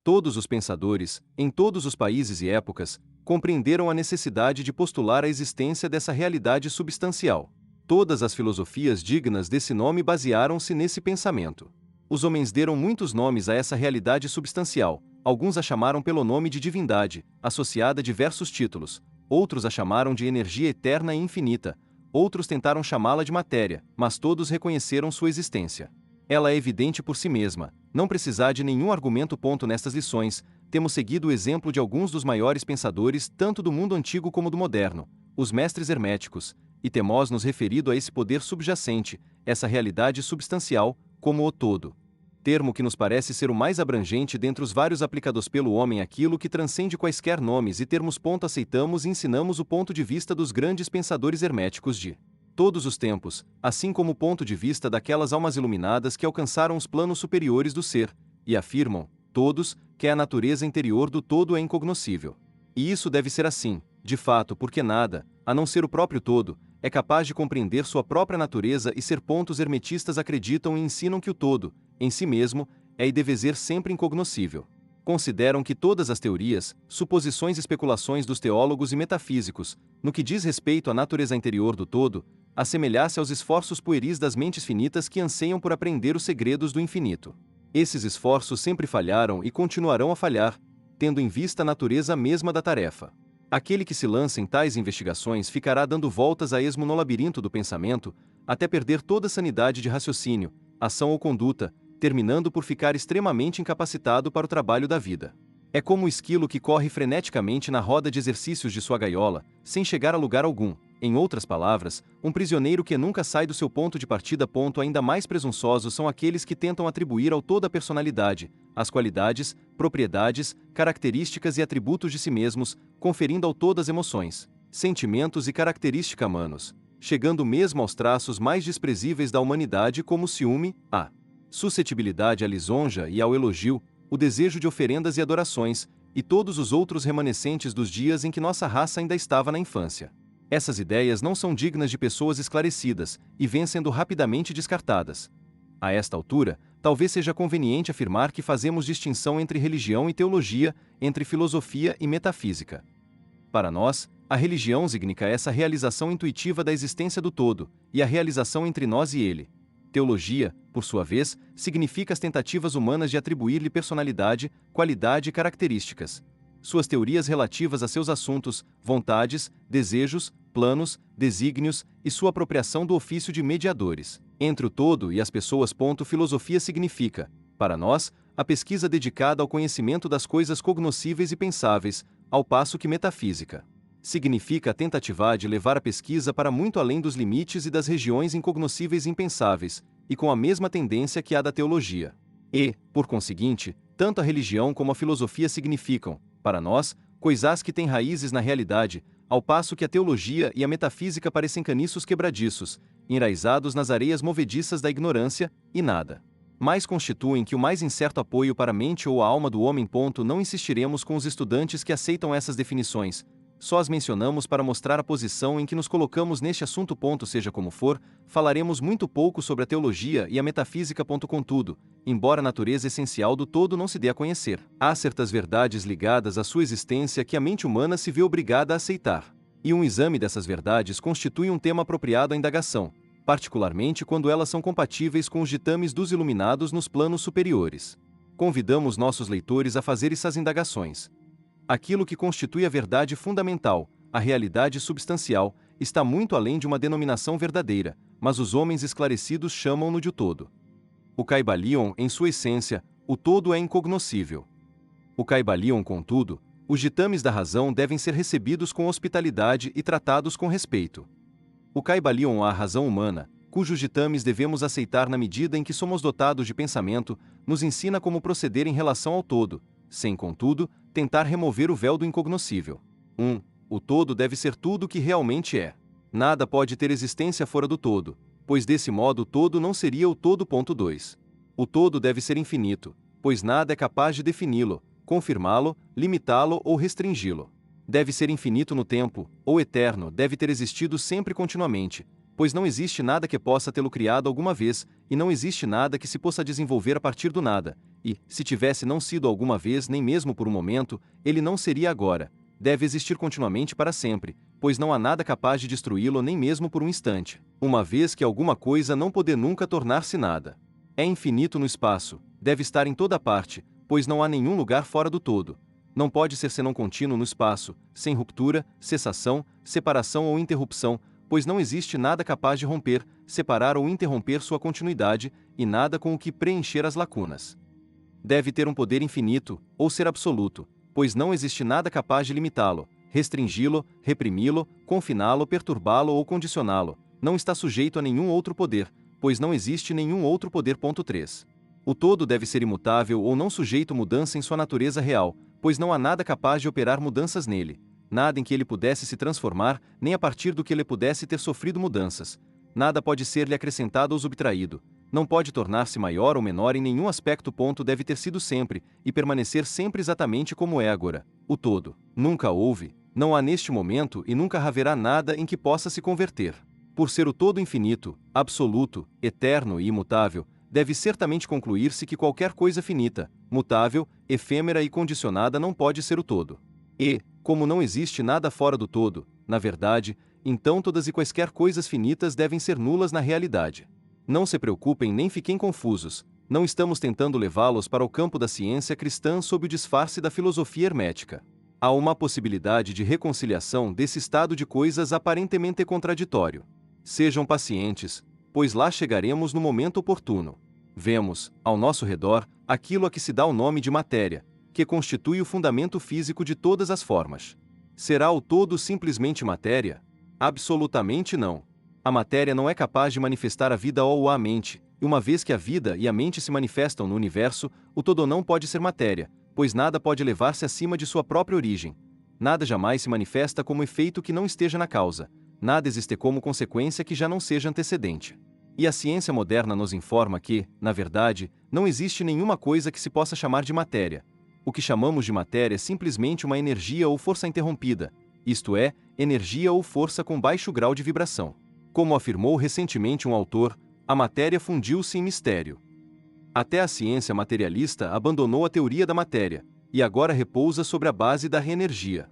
Todos os pensadores, em todos os países e épocas, compreenderam a necessidade de postular a existência dessa realidade substancial. Todas as filosofias dignas desse nome basearam-se nesse pensamento. Os homens deram muitos nomes a essa realidade substancial, alguns a chamaram pelo nome de divindade, associada a diversos títulos, outros a chamaram de energia eterna e infinita, outros tentaram chamá-la de matéria, mas todos reconheceram sua existência. Ela é evidente por si mesma, não precisar de nenhum argumento. Nestas lições, temos seguido o exemplo de alguns dos maiores pensadores tanto do mundo antigo como do moderno, os mestres herméticos, e temos nos referido a esse poder subjacente, essa realidade substancial, como o todo. Termo que nos parece ser o mais abrangente dentre os vários aplicados pelo homem àquilo que transcende quaisquer nomes e termos. Aceitamos e ensinamos o ponto de vista dos grandes pensadores herméticos de todos os tempos, assim como o ponto de vista daquelas almas iluminadas que alcançaram os planos superiores do ser, e afirmam, todos, que a natureza interior do todo é incognoscível. E isso deve ser assim, de fato, porque nada, a não ser o próprio todo, é capaz de compreender sua própria natureza e ser. Os hermetistas acreditam e ensinam que o todo, em si mesmo, é e deve ser sempre incognoscível. Consideram que todas as teorias, suposições e especulações dos teólogos e metafísicos, no que diz respeito à natureza interior do todo, assemelhasse aos esforços pueris das mentes finitas que anseiam por aprender os segredos do infinito. Esses esforços sempre falharam e continuarão a falhar, tendo em vista a natureza mesma da tarefa. Aquele que se lança em tais investigações ficará dando voltas a esmo no labirinto do pensamento, até perder toda a sanidade de raciocínio, ação ou conduta, terminando por ficar extremamente incapacitado para o trabalho da vida. É como o esquilo que corre freneticamente na roda de exercícios de sua gaiola, sem chegar a lugar algum. Em outras palavras, um prisioneiro que nunca sai do seu ponto de partida. Ainda mais presunçosos são aqueles que tentam atribuir ao todo a personalidade, as qualidades, propriedades, características e atributos de si mesmos, conferindo ao todo as emoções, sentimentos e características humanos, chegando mesmo aos traços mais desprezíveis da humanidade como o ciúme, a suscetibilidade à lisonja e ao elogio, o desejo de oferendas e adorações, e todos os outros remanescentes dos dias em que nossa raça ainda estava na infância. Essas ideias não são dignas de pessoas esclarecidas, e vêm sendo rapidamente descartadas. A esta altura, talvez seja conveniente afirmar que fazemos distinção entre religião e teologia, entre filosofia e metafísica. Para nós, a religião significa essa realização intuitiva da existência do todo, e a realização entre nós e ele. Teologia, por sua vez, significa as tentativas humanas de atribuir-lhe personalidade, qualidade e características. Suas teorias relativas a seus assuntos, vontades, desejos, planos, desígnios e sua apropriação do ofício de mediadores entre o todo e as pessoas. Filosofia significa, para nós, a pesquisa dedicada ao conhecimento das coisas cognoscíveis e pensáveis, ao passo que metafísica significa a tentativa de levar a pesquisa para muito além dos limites e das regiões incognoscíveis e impensáveis, e com a mesma tendência que a da teologia. E, por conseguinte, tanto a religião como a filosofia significam, para nós, coisas que têm raízes na realidade, ao passo que a teologia e a metafísica parecem caniços quebradiços, enraizados nas areias movediças da ignorância, e nada mais constituem que o mais incerto apoio para a mente ou a alma do homem. Não insistiremos com os estudantes que aceitam essas definições, só as mencionamos para mostrar a posição em que nos colocamos neste assunto. Seja como for, falaremos muito pouco sobre a teologia e a metafísica. Contudo, embora a natureza essencial do todo não se dê a conhecer, há certas verdades ligadas à sua existência que a mente humana se vê obrigada a aceitar. E um exame dessas verdades constitui um tema apropriado à indagação, particularmente quando elas são compatíveis com os ditames dos iluminados nos planos superiores. Convidamos nossos leitores a fazer essas indagações. Aquilo que constitui a verdade fundamental, a realidade substancial, está muito além de uma denominação verdadeira, mas os homens esclarecidos chamam-no de o todo. O Caibalion, em sua essência, o todo é incognoscível. O Caibalion, contudo, os ditames da razão devem ser recebidos com hospitalidade e tratados com respeito. O Caibalion, a razão humana, cujos ditames devemos aceitar na medida em que somos dotados de pensamento, nos ensina como proceder em relação ao todo, sem, contudo, tentar remover o véu do incognoscível. O todo deve ser tudo o que realmente é. Nada pode ter existência fora do todo, pois desse modo o todo não seria o todo. 2. O todo deve ser infinito, pois nada é capaz de defini-lo, confirmá-lo, limitá-lo ou restringi-lo. Deve ser infinito no tempo, ou eterno, deve ter existido sempre continuamente, pois não existe nada que possa tê-lo criado alguma vez, e não existe nada que se possa desenvolver a partir do nada, e, se tivesse não sido alguma vez nem mesmo por um momento, ele não seria agora. Deve existir continuamente para sempre, pois não há nada capaz de destruí-lo nem mesmo por um instante, uma vez que alguma coisa não poder nunca tornar-se nada. É infinito no espaço, deve estar em toda parte, pois não há nenhum lugar fora do todo. Não pode ser senão contínuo no espaço, sem ruptura, cessação, separação ou interrupção, pois não existe nada capaz de romper, separar ou interromper sua continuidade, e nada com o que preencher as lacunas. Deve ter um poder infinito, ou ser absoluto, pois não existe nada capaz de limitá-lo, restringi-lo, reprimi-lo, confiná-lo, perturbá-lo ou condicioná-lo. Não está sujeito a nenhum outro poder, pois não existe nenhum outro poder. 3. O todo deve ser imutável ou não sujeito a mudança em sua natureza real, pois não há nada capaz de operar mudanças nele, nada em que ele pudesse se transformar, nem a partir do que ele pudesse ter sofrido mudanças. Nada pode ser-lhe acrescentado ou subtraído. Não pode tornar-se maior ou menor em nenhum aspecto. Deve ter sido sempre, e permanecer sempre exatamente como é agora. O todo. Nunca houve, não há neste momento e nunca haverá nada em que possa se converter. Por ser o todo infinito, absoluto, eterno e imutável, deve certamente concluir-se que qualquer coisa finita, mutável, efêmera e condicionada não pode ser o todo. E, como não existe nada fora do todo, na verdade, então todas e quaisquer coisas finitas devem ser nulas na realidade. Não se preocupem nem fiquem confusos, não estamos tentando levá-los para o campo da ciência cristã sob o disfarce da filosofia hermética. Há uma possibilidade de reconciliação desse estado de coisas aparentemente contraditório. Sejam pacientes, pois lá chegaremos no momento oportuno. Vemos, ao nosso redor, aquilo a que se dá o nome de matéria, que constitui o fundamento físico de todas as formas. Será o todo simplesmente matéria? Absolutamente não. A matéria não é capaz de manifestar a vida ou a mente, e uma vez que a vida e a mente se manifestam no universo, o todo não pode ser matéria, pois nada pode elevar-se acima de sua própria origem. Nada jamais se manifesta como efeito que não esteja na causa, nada existe como consequência que já não seja antecedente. E a ciência moderna nos informa que, na verdade, não existe nenhuma coisa que se possa chamar de matéria. O que chamamos de matéria é simplesmente uma energia ou força interrompida, isto é, energia ou força com baixo grau de vibração. Como afirmou recentemente um autor, a matéria fundiu-se em mistério. Até a ciência materialista abandonou a teoria da matéria, e agora repousa sobre a base da energia.